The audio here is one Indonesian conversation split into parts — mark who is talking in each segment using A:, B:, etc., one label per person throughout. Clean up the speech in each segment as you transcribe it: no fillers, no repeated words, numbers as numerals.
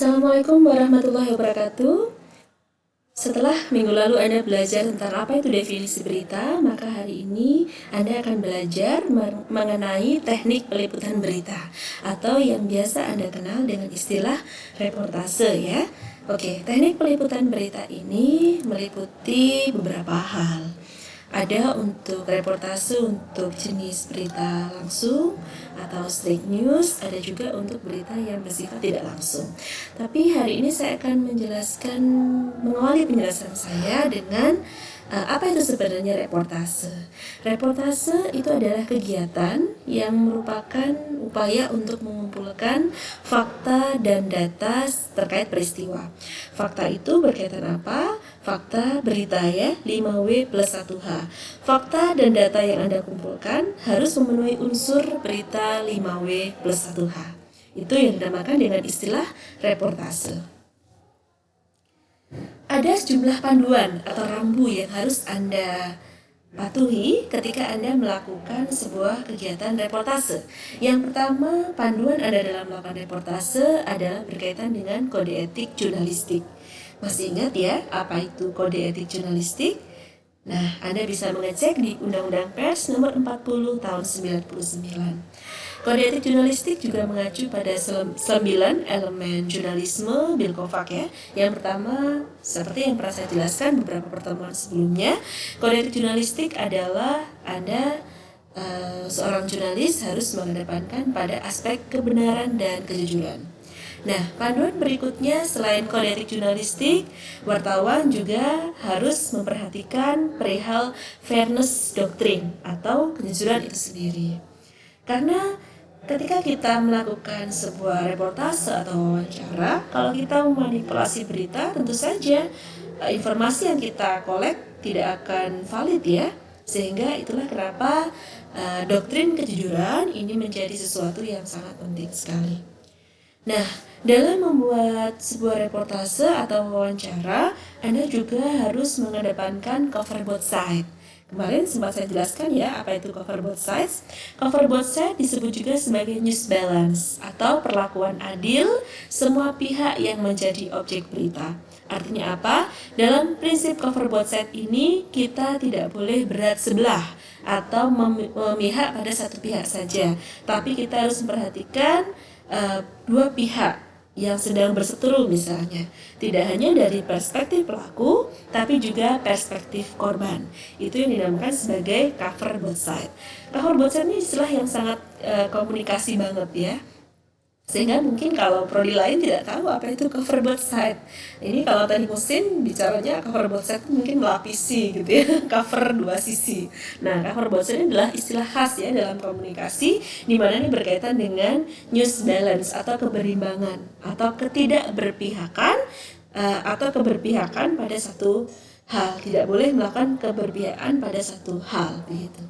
A: Assalamualaikum warahmatullahi wabarakatuh. Setelah minggu lalu Anda belajar tentang apa itu definisi berita, maka hari ini Anda akan belajar mengenai teknik peliputan berita atau yang biasa Anda kenal dengan istilah reportase ya. Oke, teknik peliputan berita ini meliputi beberapa hal. Ada untuk reportase untuk jenis berita langsung atau straight news, ada juga untuk berita yang bersifat tidak langsung. Tapi hari ini saya akan mengawali penjelasan saya dengan apa itu sebenarnya reportase. Reportase itu adalah kegiatan yang merupakan upaya untuk mengumpulkan fakta dan data terkait peristiwa. Fakta itu berkaitan apa? Fakta berita ya, 5W plus 1H. Fakta dan data yang Anda kumpulkan harus memenuhi unsur berita 5W plus 1H. Itu yang dinamakan dengan istilah reportase. Ada sejumlah panduan atau rambu yang harus Anda patuhi ketika Anda melakukan sebuah kegiatan reportase. Yang pertama, panduan Anda dalam melakukan reportase adalah berkaitan dengan kode etik jurnalistik. Masih ingat ya, apa itu kode etik jurnalistik? Nah, Anda bisa mengecek di Undang-Undang Pers nomor 40 tahun 99. Kode etik jurnalistik juga mengacu pada 9 elemen jurnalisme Bilkovac ya. Yang pertama, seperti yang pernah saya jelaskan beberapa pertemuan sebelumnya, kode etik jurnalistik adalah Anda seorang jurnalis harus mengedepankan pada aspek kebenaran dan kejujuran. Nah, panduan berikutnya selain kode etik jurnalistik, wartawan juga harus memperhatikan perihal fairness doctrine atau kejujuran itu sendiri. Karena ketika kita melakukan sebuah reportase atau wawancara, kalau kita memanipulasi berita, tentu saja informasi yang kita kolek tidak akan valid ya. Sehingga itulah kenapa doktrin kejujuran ini menjadi sesuatu yang sangat penting sekali. Nah, dalam membuat sebuah reportase atau wawancara, Anda juga harus mengedepankan cover both side. Kemarin sempat saya jelaskan ya apa itu cover both sides. Cover both side disebut juga sebagai news balance atau perlakuan adil semua pihak yang menjadi objek berita. Artinya apa? Dalam prinsip cover both side ini kita tidak boleh berat sebelah atau memihak pada satu pihak saja, tapi kita harus memperhatikan dua pihak yang sedang berseteru misalnya, tidak hanya dari perspektif pelaku tapi juga perspektif korban. Itu yang dinamakan sebagai cover both side. Cover both side ini istilah yang sangat komunikasi banget ya, sehingga mungkin kalau prodi lain tidak tahu apa itu cover both side. Ini kalau teknik mesin bicaranya cover both side mungkin melapisi gitu ya, cover dua sisi. Nah, cover both side ini adalah istilah khas ya dalam komunikasi, di mana ini berkaitan dengan news balance atau keberimbangan atau ketidakberpihakan atau keberpihakan pada satu hal. Tidak boleh melakukan keberpihakan pada satu hal begitu.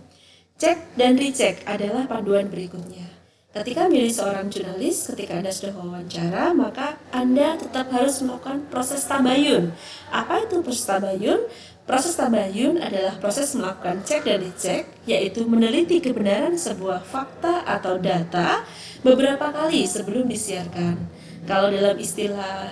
A: Cek dan recheck adalah panduan berikutnya. Ketika menjadi seorang jurnalis, ketika Anda sudah wawancara, maka Anda tetap harus melakukan proses tabayun. Apa itu proses tabayun? Proses tabayun adalah proses melakukan cek dan dicek, yaitu meneliti kebenaran sebuah fakta atau data beberapa kali sebelum disiarkan. Kalau dalam istilah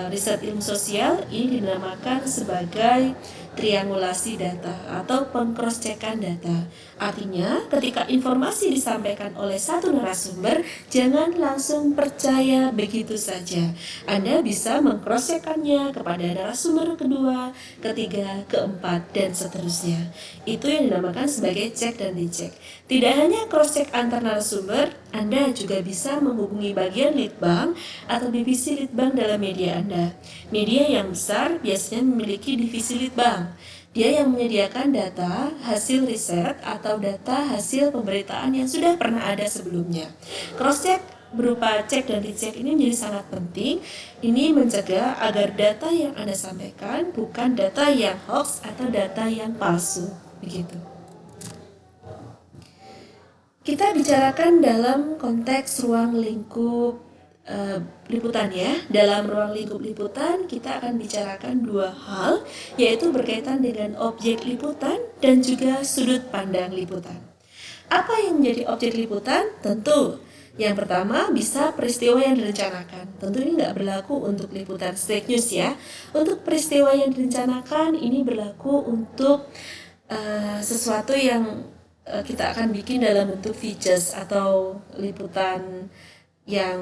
A: riset ilmu sosial, ini dinamakan sebagai triangulasi data atau pengcross-checkan data. Artinya, ketika informasi disampaikan oleh satu narasumber, jangan langsung percaya begitu saja. Anda bisa mengcross-checkannya kepada narasumber kedua, ketiga, keempat, dan seterusnya. Itu yang dinamakan sebagai cek dan dicek. Tidak hanya cross-check antar narasumber, Anda juga bisa menghubungi bagian litbang atau divisi litbang dalam media Anda. Media yang besar biasanya memiliki divisi litbang. Dia yang menyediakan data hasil riset atau data hasil pemberitaan yang sudah pernah ada sebelumnya. Cross-check berupa cek dan dicek ini menjadi sangat penting. Ini mencegah agar data yang Anda sampaikan bukan data yang hoax atau data yang palsu. Begitu. Kita bicarakan dalam konteks ruang lingkup liputan ya. Dalam ruang lingkup liputan kita akan bicarakan dua hal, yaitu berkaitan dengan objek liputan dan juga sudut pandang liputan. Apa yang menjadi objek liputan? Tentu Yang pertama, bisa peristiwa yang direncanakan. Tentu ini nggak berlaku untuk liputan straight news ya. Untuk peristiwa yang direncanakan ini berlaku untuk sesuatu yang kita akan bikin dalam bentuk features atau liputan yang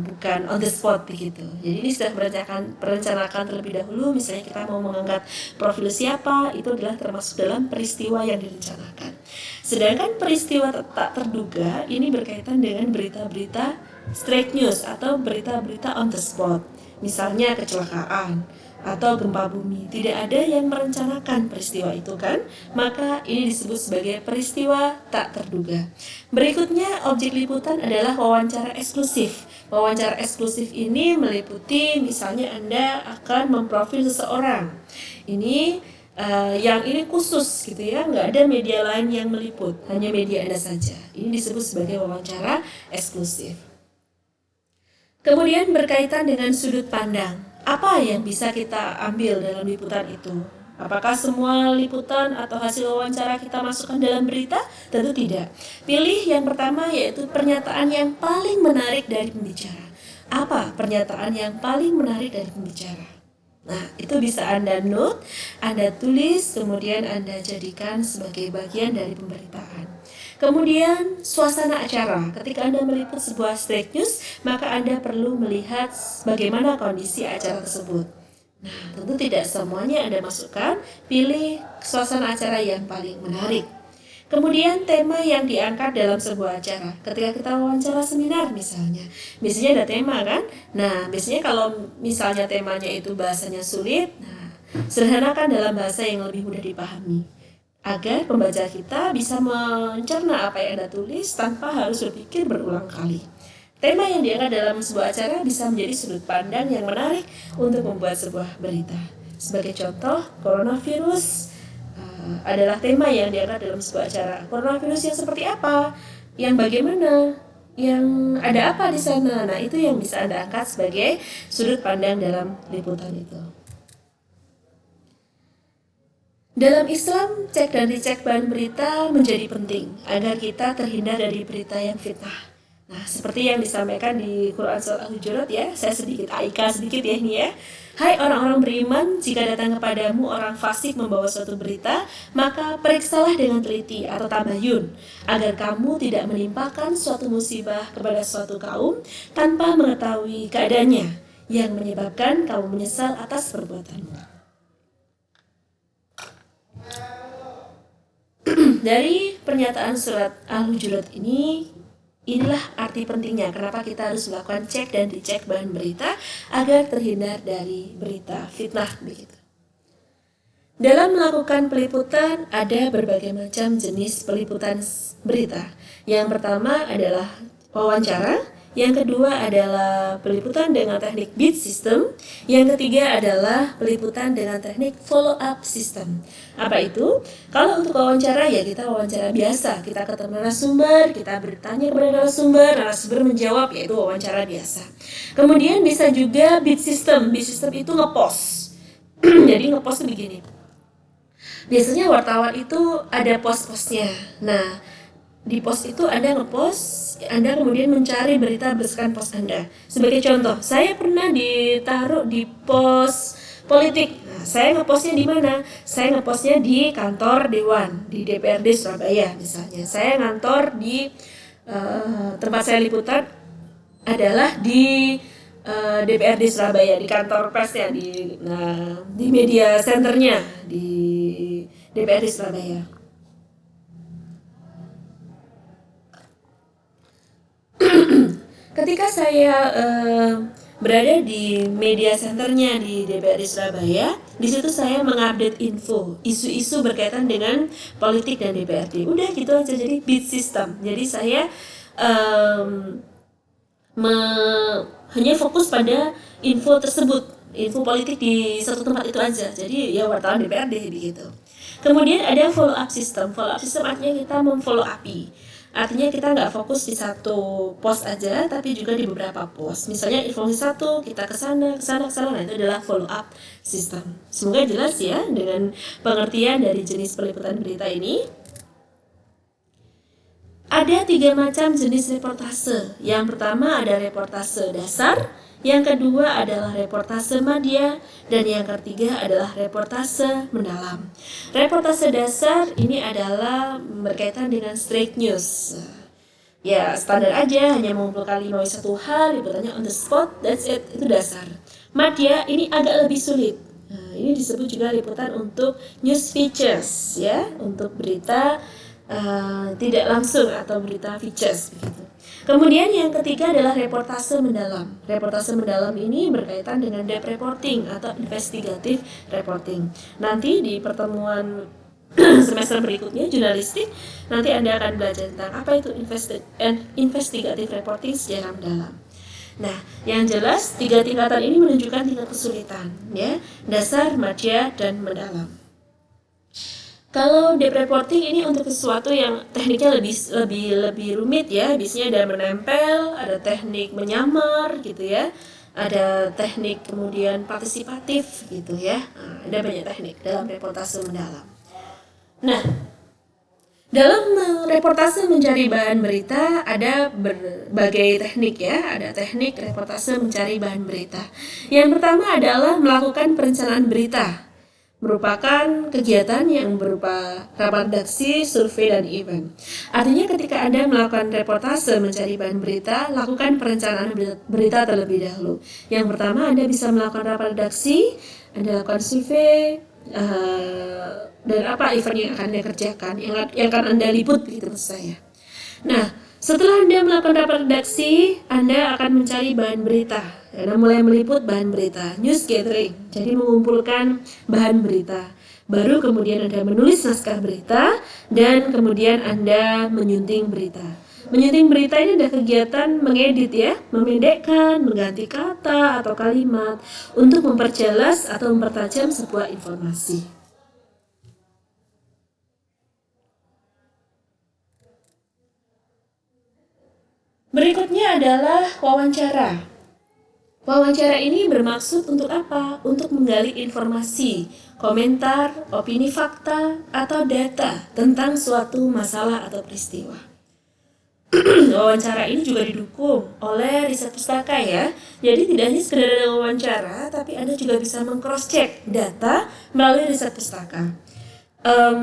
A: bukan on the spot begitu. Jadi ini sudah perencanakan terlebih dahulu. Misalnya kita mau mengangkat profil siapa, itu adalah termasuk dalam peristiwa yang direncanakan. Sedangkan peristiwa tak terduga ini berkaitan dengan berita-berita straight news atau berita-berita on the spot. Misalnya kecelakaan atau gempa bumi, tidak ada yang merencanakan peristiwa itu kan, maka ini disebut sebagai peristiwa tak terduga. Berikutnya, objek liputan adalah wawancara eksklusif. Wawancara eksklusif ini meliputi misalnya Anda akan memprofil seseorang. Ini yang ini khusus gitu ya, nggak ada media lain yang meliput, hanya media Anda saja. Ini disebut sebagai wawancara eksklusif. Kemudian berkaitan dengan sudut pandang. Apa yang bisa kita ambil dalam liputan itu? Apakah semua liputan atau hasil wawancara kita masukkan dalam berita? Tentu tidak. Pilih yang pertama, yaitu pernyataan yang paling menarik dari pembicara. Apa pernyataan yang paling menarik dari pembicara? Nah, itu bisa Anda note, Anda tulis, kemudian Anda jadikan sebagai bagian dari pemberitaan. Kemudian suasana acara. Ketika Anda meliput sebuah straight news, maka Anda perlu melihat bagaimana kondisi acara tersebut. Nah, tentu tidak semuanya Anda masukkan, pilih suasana acara yang paling menarik. Kemudian tema yang diangkat dalam sebuah acara. Ketika kita wawancara seminar misalnya, biasanya ada tema kan? Nah, biasanya kalau misalnya temanya itu bahasanya sulit, nah, sederhanakan dalam bahasa yang lebih mudah dipahami, agar pembaca kita bisa mencerna apa yang Anda tulis tanpa harus berpikir berulang kali. Tema yang diangkat dalam sebuah acara bisa menjadi sudut pandang yang menarik untuk membuat sebuah berita. Sebagai contoh, coronavirus adalah tema yang diangkat dalam sebuah acara. Coronavirus yang seperti apa? Yang bagaimana? Yang ada apa di sana? Nah, itu yang bisa Anda angkat sebagai sudut pandang dalam liputan itu. Dalam Islam, cek dan dicek bahan berita menjadi penting agar kita terhindar dari berita yang fitnah. Nah, seperti yang disampaikan di Quran Surah Al-Hujurat ya, saya sedikit sedikit ya ini ya. Hai orang-orang beriman, jika datang kepadamu orang fasik membawa suatu berita, maka periksalah dengan teliti atau tabayun, agar kamu tidak menimpakan suatu musibah kepada suatu kaum tanpa mengetahui keadaannya, yang menyebabkan kamu menyesal atas perbuatanmu. Dari pernyataan surat Al-Hujurat ini, inilah arti pentingnya kenapa kita harus melakukan cek dan dicek bahan berita agar terhindar dari berita fitnah begitu. Dalam melakukan peliputan ada berbagai macam jenis peliputan berita. Yang pertama adalah wawancara, yang kedua adalah peliputan dengan teknik beat system, yang ketiga adalah peliputan dengan teknik follow up system. Apa itu? Kalau untuk wawancara ya kita wawancara biasa, kita ketemu narasumber, kita bertanya kepada narasumber menjawab, yaitu wawancara biasa. Kemudian bisa juga beat system itu ngepost. Jadi ngepost itu begini. Biasanya wartawan itu ada post-postnya. Nah, di post itu Anda ngepost, Anda kemudian mencari berita berdasarkan post Anda. Sebagai contoh, saya pernah ditaruh di post politik. Nah, saya ngepostnya di mana? Saya ngepostnya di kantor Dewan, di DPRD Surabaya misalnya. Saya ngantor di tempat saya liputan adalah di DPRD Surabaya, di kantor persnya, di media centernya di DPRD Surabaya. Ketika saya berada di media centernya di DPRD Surabaya, di situ saya mengupdate info, isu-isu berkaitan dengan politik dan DPRD. Udah gitu aja, jadi beat system. Jadi saya hanya fokus pada info tersebut, info politik di satu tempat itu aja. Jadi ya wartawan DPRD begitu. Kemudian ada follow up system. Follow up system artinya kita memfollow up-i. Artinya kita nggak fokus di satu post aja, tapi juga di beberapa post. Misalnya informasi satu, kita ke sana. Nah itu adalah follow up system. Semoga jelas ya dengan pengertian dari jenis peliputan berita ini. Ada 3 macam jenis reportase. Yang pertama ada reportase dasar, yang kedua adalah reportase madya, dan yang ketiga adalah reportase mendalam. Reportase dasar ini adalah berkaitan dengan straight news. Ya, standar aja, hanya mengumpulkan 5W1 hal, liputannya on the spot, that's it, itu dasar. Madya ini agak lebih sulit. Nah, ini disebut juga liputan untuk news features, ya, untuk berita tidak langsung atau berita features begitu. Kemudian yang ketiga adalah reportase mendalam. Reportase mendalam ini berkaitan dengan depth reporting atau investigative reporting. Nanti di pertemuan semester berikutnya jurnalistik, nanti Anda akan belajar tentang apa itu investigative reporting secara mendalam. Nah, yang jelas 3 tingkatan ini menunjukkan tingkat kesulitan, ya, dasar, madya, dan mendalam. Kalau depth reporting ini untuk sesuatu yang tekniknya lebih rumit, ya. Biasanya ada menempel, ada teknik menyamar gitu, ya. Ada teknik kemudian partisipatif gitu, ya. Ada banyak teknik dalam reportase mendalam. Nah, dalam reportase mencari bahan berita ada berbagai teknik, ya. Ada teknik reportase mencari bahan berita. Yang pertama adalah melakukan perencanaan berita. Merupakan kegiatan yang berupa rapat redaksi, survei, dan event. Artinya ketika Anda melakukan reportase mencari bahan berita, lakukan perencanaan berita terlebih dahulu. Yang pertama, Anda bisa melakukan rapat redaksi, Anda lakukan survei, dan apa event yang akan Anda kerjakan, yang akan Anda liput, begitu maksud saya. Nah, setelah Anda melakukan rapat redaksi, Anda akan mencari bahan berita. Anda mulai meliput bahan berita, news gathering, jadi mengumpulkan bahan berita. Baru kemudian Anda menulis naskah berita, dan kemudian Anda menyunting berita. Menyunting berita ini adalah kegiatan mengedit, ya, memendekkan, mengganti kata atau kalimat untuk memperjelas atau mempertajam sebuah informasi. Berikutnya adalah wawancara. Wawancara ini bermaksud untuk apa? Untuk menggali informasi, komentar, opini fakta, atau data tentang suatu masalah atau peristiwa. Wawancara ini juga didukung oleh riset pustaka, ya. Jadi tidak hanya sekedar ada wawancara, tapi Anda juga bisa meng-cross-check data melalui riset pustaka.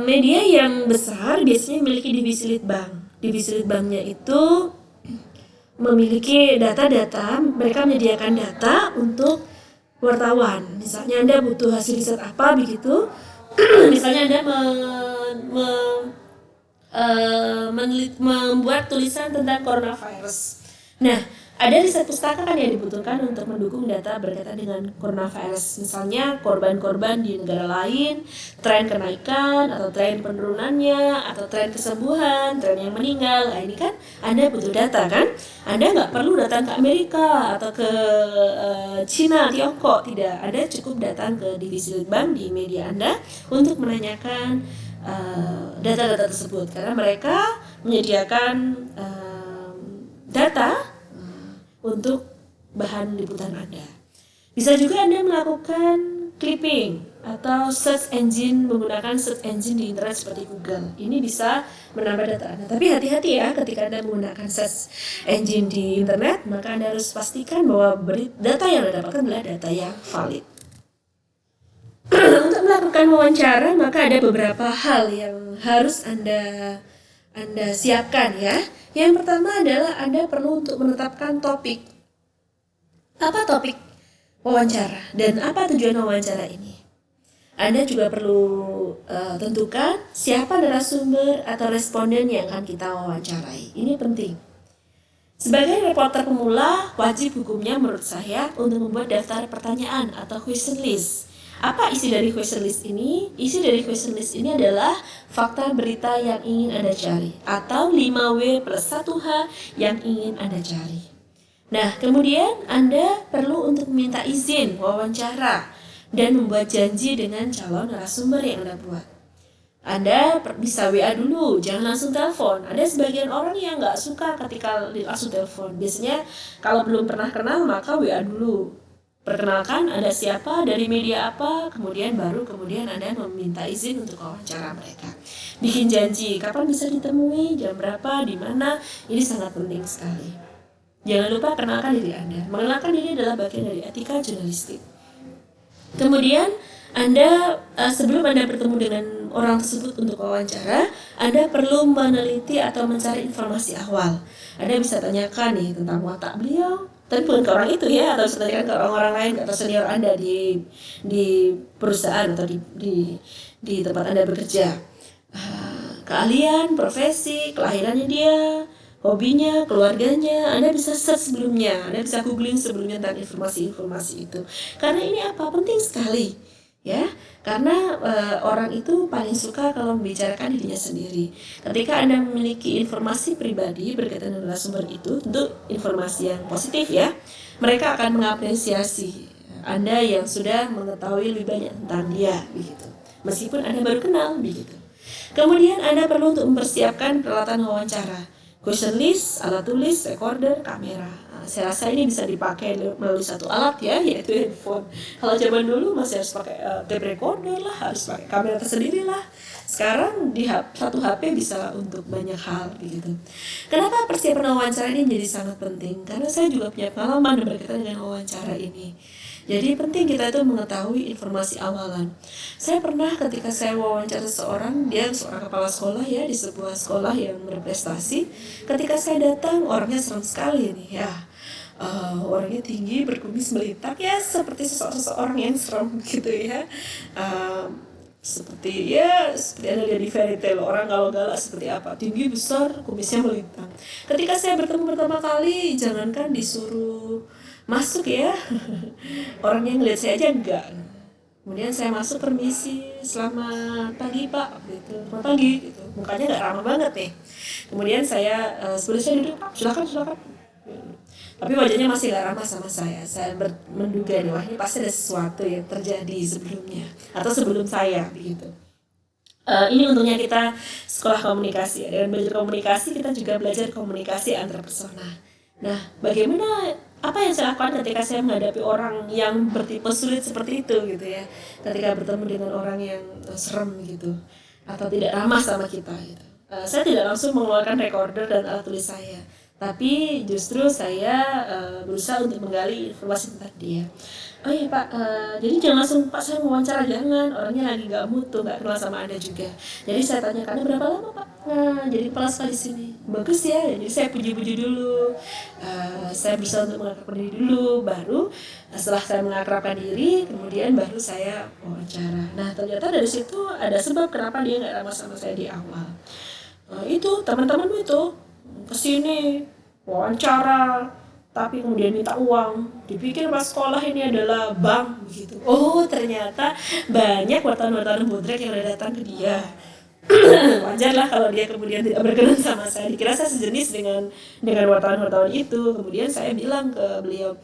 A: Media yang besar biasanya memiliki divisi litbang. Divisi litbangnya itu memiliki data-data, mereka menyediakan data untuk wartawan. Misalnya Anda butuh hasil riset apa begitu, misalnya Anda membuat tulisan tentang coronavirus. Nah, ada riset pustaka kan yang dibutuhkan untuk mendukung data berkaitan dengan coronavirus. Misalnya korban-korban di negara lain, tren kenaikan atau tren penurunannya, atau tren kesembuhan, tren yang meninggal. Nah, ini kan Anda butuh data kan? Anda nggak perlu datang ke Amerika atau ke Cina, Tiongkok. Tidak, Anda cukup datang ke divisi litbang di media Anda untuk menanyakan data-data tersebut. Karena mereka menyediakan data untuk bahan liputan Anda. Bisa juga Anda melakukan clipping atau search engine, menggunakan search engine di internet seperti Google. Ini bisa menambah data Anda. Tapi hati-hati, ya, ketika Anda menggunakan search engine di internet, maka Anda harus pastikan bahwa data yang Anda dapatkan adalah data yang valid. Untuk melakukan wawancara, maka ada beberapa hal yang harus Anda siapkan, ya. Yang pertama adalah Anda perlu untuk menetapkan topik. Apa topik wawancara dan apa tujuan wawancara ini? Anda juga perlu tentukan siapa narasumber atau responden yang akan kita wawancarai. Ini penting. Sebagai reporter pemula, wajib hukumnya menurut saya untuk membuat daftar pertanyaan atau question list. Apa isi dari question list ini? Isi dari question list ini adalah fakta berita yang ingin Anda cari, atau 5W plus 1H yang ingin Anda cari. Nah, kemudian Anda perlu untuk meminta izin wawancara dan membuat janji dengan calon narasumber yang Anda buat. Anda bisa WA dulu, jangan langsung telepon. Ada sebagian orang yang nggak suka ketika langsung telepon. Biasanya kalau belum pernah kenal maka WA dulu. perkenalkan Anda siapa, dari media apa, kemudian Anda meminta izin untuk wawancara mereka. Bikin janji, kapan bisa ditemui, jam berapa, di mana, ini sangat penting sekali. Jangan lupa kenalkan diri Anda. Mengenalkan diri adalah bagian dari etika jurnalistik. Kemudian sebelum Anda bertemu dengan orang tersebut untuk wawancara, Anda perlu meneliti atau mencari informasi awal. Anda bisa tanyakan nih tentang watak beliau, tapi bukan ke orang itu ya, atau bisa tanyakan ke orang-orang lain atau senior Anda di perusahaan atau di tempat Anda bekerja. Keahlian, profesi, kelahirannya dia, hobinya, keluarganya, Anda bisa search sebelumnya, Anda bisa googling sebelumnya tentang informasi-informasi itu. Karena ini penting sekali, ya. Karena orang itu paling suka kalau membicarakan dirinya sendiri. Ketika Anda memiliki informasi pribadi berkaitan dengan sumber itu, tentu informasi yang positif ya, mereka akan mengapresiasi Anda yang sudah mengetahui lebih banyak tentang dia, begitu. Meskipun Anda baru kenal, begitu. Kemudian Anda perlu untuk mempersiapkan peralatan wawancara. Question list, alat tulis, recorder, kamera. Saya rasa ini bisa dipakai melalui satu alat ya, yaitu handphone. Kalau zaman dulu masih harus pakai tape recorder lah, harus pakai kamera tersendiri lah. Sekarang di satu HP bisa untuk banyak hal begitu. Kenapa persiapan wawancara ini menjadi sangat penting? Karena saya juga punya pengalaman berkaitan dengan wawancara ini. Jadi penting kita itu mengetahui informasi awalan. Saya pernah ketika saya wawancara seorang, dia seorang kepala sekolah ya, di sebuah sekolah yang berprestasi. Ketika saya datang, orangnya serem sekali nih ya. Orangnya tinggi, berkumis melitak ya, seperti seseorang yang serem gitu ya. Seperti Anda lihat di fairy tale, orang kalau galak seperti apa, tinggi, besar, kumisnya melintang. Ketika saya bertemu pertama kali, jangankan disuruh masuk ya, orangnya ngeliat saya aja enggak. Kemudian saya masuk, permisi, selamat pagi pak, gitu, selamat pagi, gitu. Mukanya nggak ramah banget nih. Kemudian saya sebelum saya duduk, silakan. Tapi wajahnya masih gak ramah sama saya. Saya menduga nih, wah ini pasti ada sesuatu yang terjadi sebelumnya atau sebelum saya, begitu. Ini untungnya kita sekolah komunikasi ya. Dengan belajar komunikasi kita juga belajar komunikasi antar persona. Nah, apa yang saya lakukan ketika saya menghadapi orang yang bertipe sulit seperti itu gitu ya, ketika bertemu dengan orang yang serem gitu atau tidak ramah sama kita gitu. Saya tidak langsung mengeluarkan recorder dan alat tulis saya, tapi justru saya berusaha untuk menggali informasi tentang dia. Oh iya pak, jadi jangan langsung pak saya mau wawancara, jangan, orangnya lagi nggak mutu, nggak kenal sama Anda juga. Jadi saya tanyakan, berapa lama pak? Nah, jadi kepala sekolah di sini. Bagus ya, jadi saya puji-puji dulu. Saya berusaha untuk mengakrabkan diri dulu, baru setelah saya mengakrabkan diri, kemudian baru saya wawancara. Nah ternyata dari situ ada sebab kenapa dia nggak ramah sama saya di awal. Itu teman-temanmu itu kesini wawancara, tapi kemudian minta uang, dipikir pas sekolah ini adalah bank begitu. Oh ternyata banyak wartawan-wartawan bodrek yang udah datang ke dia. Wajar lah kalau dia kemudian tidak berkenan sama saya. Dikira saya sejenis dengan wartawan-wartawan itu. Kemudian saya bilang ke beliau,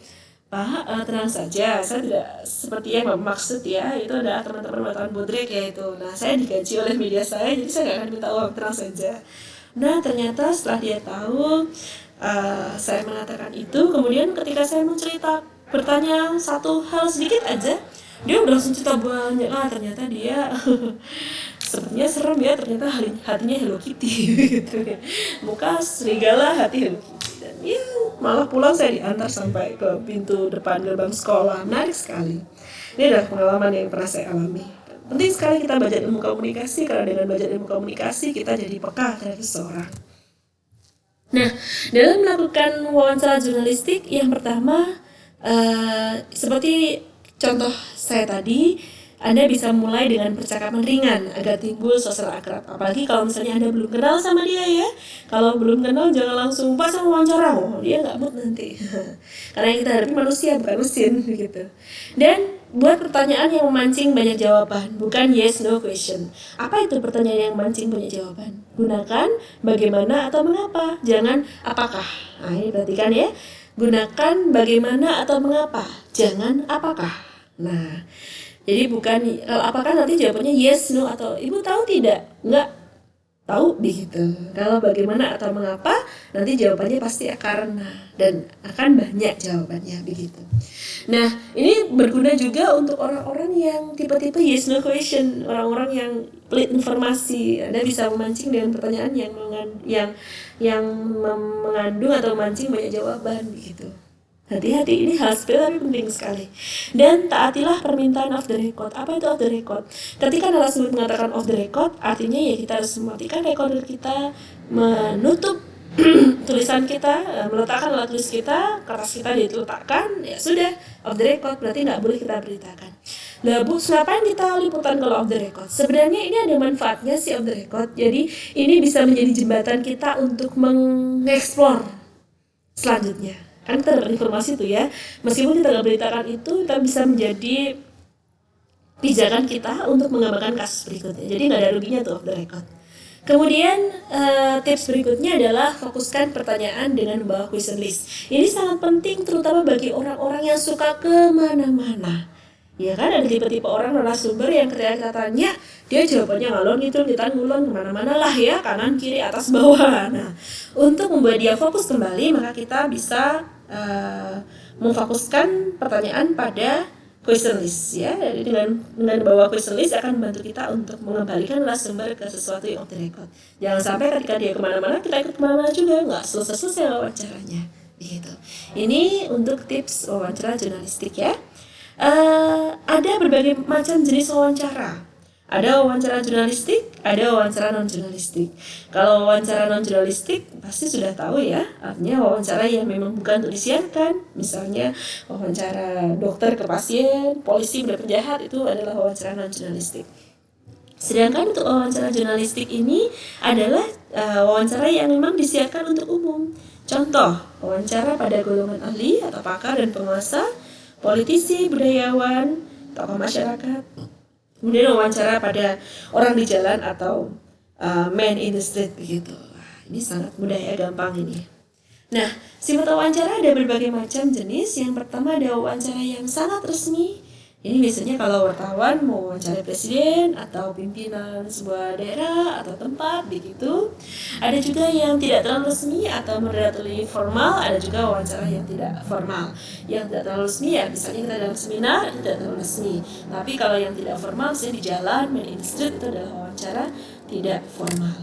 A: Pak, tenang saja, saya tidak seperti yang maksud ya, itu adalah teman-teman wartawan bodrek ya itu. Nah saya digaji oleh media saya, jadi saya nggak akan minta uang, tenang saja. Nah ternyata setelah dia tahu saya mengatakan itu, kemudian ketika saya bertanya satu hal sedikit aja, dia udah langsung cerita banyak. Ternyata dia sepertinya serem ya, ternyata hatinya Hello Kitty gitu ya. Muka serigala, hati Hello Kitty. Dan malah pulang saya diantar sampai ke pintu depan gerbang sekolah. Menarik sekali. Ini adalah pengalaman yang pernah saya alami. Penting sekali kita belajar ilmu komunikasi, karena dengan belajar ilmu komunikasi kita jadi peka terhadap seseorang. Nah, dalam melakukan wawancara jurnalistik, yang pertama seperti contoh saya tadi, Anda bisa mulai dengan percakapan ringan agar timbul suasana akrab. Apalagi kalau misalnya Anda belum kenal sama dia ya. Kalau belum kenal jangan langsung pas sama wawancara, dia nggak mood nanti. Karena yang kita hadapi manusia bukan mesin gitu. Dan buat pertanyaan yang memancing banyak jawaban, bukan yes no question. Apa itu pertanyaan yang memancing banyak jawaban? Gunakan bagaimana atau mengapa, jangan apakah. Nah ini perhatikan ya. Gunakan bagaimana atau mengapa, jangan apakah. Nah jadi bukan kalau apakah nanti jawabannya yes, no, atau ibu tahu tidak, enggak. tahu begitu. Kalau bagaimana atau mengapa, nanti jawabannya pasti karena, dan akan banyak jawabannya begitu. Nah, ini berguna juga untuk orang-orang yang tipe-tipe yes no question, orang-orang yang pelit informasi. Anda bisa memancing dengan pertanyaan yang mengandung atau memancing banyak jawaban begitu. Hati-hati, ini hal sepele tapi penting sekali. Dan taatilah permintaan off the record. Apa itu off the record? Ketika narasumber mengatakan off the record, artinya ya kita harus mematikan recorder kita, menutup tulisan kita, meletakkan alat tulis kita, kertas kita diletakkan, ya sudah, off the record, berarti nggak boleh kita beritakan. Lah Bu, ngapain kita liputan kalau off the record? Sebenarnya ini ada manfaatnya sih off the record. Jadi ini bisa menjadi jembatan kita untuk mengeksplor selanjutnya. Kan kita dapat informasi tuh ya, meskipun kita nggak beritakan itu, kita bisa menjadi pijakan kita untuk mengembangkan kasus berikutnya. Jadi nggak ada ruginya tuh off the record. Kemudian tips berikutnya adalah fokuskan pertanyaan dengan membawa question list. Ini sangat penting terutama bagi orang-orang yang suka kemana-mana. Ya kan, ada tipe-tipe orang narasumber yang ketika kita tanya, dia jawabannya ngalor ngidul, kita ngulon kemana-mana lah ya, kanan kiri atas bawah. Nah, untuk membuat dia fokus kembali, maka kita bisa memfokuskan pertanyaan pada question list ya. Jadi dengan bawa question list akan membantu kita untuk mengembalikan narasumber ke sesuatu yang off the record. Jangan sampai ketika dia kemana-mana, kita ikut kemana-mana juga, nggak selesai-selesai wawancaranya. Begitu. Ini untuk tips wawancara jurnalistik ya. Ada berbagai macam jenis wawancara. Ada wawancara jurnalistik, ada wawancara non-jurnalistik. Kalau wawancara non-jurnalistik pasti sudah tahu ya, artinya wawancara yang memang bukan untuk disiarkan. Misalnya wawancara dokter ke pasien, polisi pada penjahat, itu adalah wawancara non-jurnalistik. Sedangkan untuk wawancara jurnalistik ini adalah wawancara yang memang disiarkan untuk umum. Contoh, wawancara pada golongan ahli atau pakar dan penguasa, politisi, budayawan, tokoh masyarakat. Kemudian wawancara pada orang di jalan atau man in the street begitu. Ini sangat mudah ya, gampang ini. Nah, sifat wawancara ada berbagai macam jenis. Yang pertama ada wawancara yang sangat resmi. Ini biasanya kalau wartawan mau wawancara presiden atau pimpinan sebuah daerah atau tempat begitu. Ada juga yang tidak terlalu resmi atau moderately formal. Ada juga wawancara yang tidak formal. Yang tidak terlalu resmi ya, misalnya kita dalam seminar, itu tidak terlalu resmi. Tapi kalau yang tidak formal, misalnya di jalan, man in the street, itu adalah wawancara tidak formal.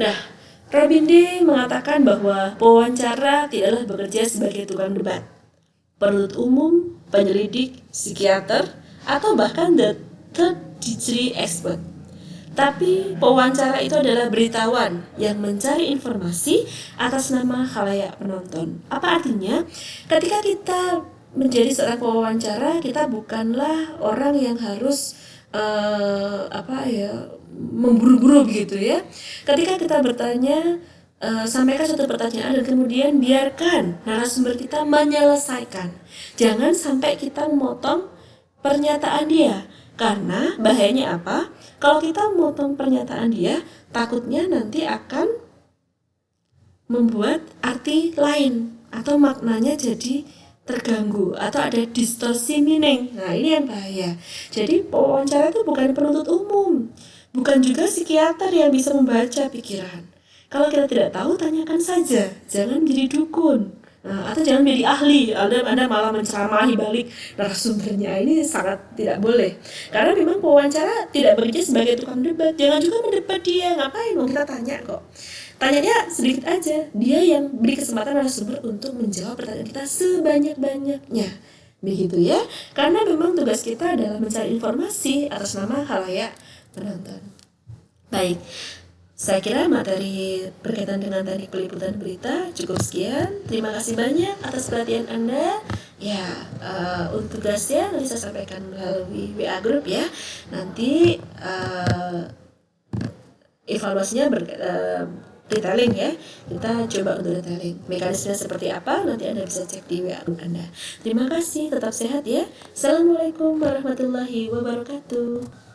A: Nah, Robin D. mengatakan bahwa pewawancara tidaklah bekerja sebagai tukang debat, penuntut umum, penyelidik, psikiater, atau bahkan the third degree expert. Tapi pewawancara itu adalah beritawan yang mencari informasi atas nama khalayak penonton. Apa artinya? Ketika kita menjadi seorang pewawancara, kita bukanlah orang yang harus memburu-buru begitu ya. Ketika kita bertanya, sampaikan satu pertanyaan dan kemudian biarkan narasumber kita menyelesaikan. Jangan sampai kita memotong pernyataan dia. Karena bahayanya apa? Kalau kita memotong pernyataan dia, takutnya nanti akan membuat arti lain atau maknanya jadi terganggu atau ada distorsi meaning. Nah, ini yang bahaya. Jadi pewawancara itu bukan penuntut umum, bukan juga psikiater yang bisa membaca pikiran. Kalau kita tidak tahu, tanyakan saja, jangan menjadi dukun. Atau jangan menjadi ahli, Anda malah menceramahi balik narasumbernya. Ini sangat tidak boleh. Karena memang pewawancara tidak bekerja sebagai tukang debat. Jangan juga mendebat dia, ngapain? Mau kita tanya kok. Tanyanya sedikit aja, dia yang beri kesempatan narasumber untuk menjawab pertanyaan kita sebanyak-banyaknya. Begitu ya, karena memang tugas kita adalah mencari informasi atas nama khalayak penonton. Baik, saya kira materi berkaitan dengan teknik peliputan berita cukup sekian. Terima kasih banyak atas perhatian Anda. Ya, untuk tugasnya nanti saya sampaikan melalui WA Group ya. Nanti evaluasinya detailing ya, kita coba untuk detailing mekanismenya seperti apa, nanti Anda bisa cek di WA Anda. Terima kasih, tetap sehat ya. Assalamualaikum warahmatullahi wabarakatuh.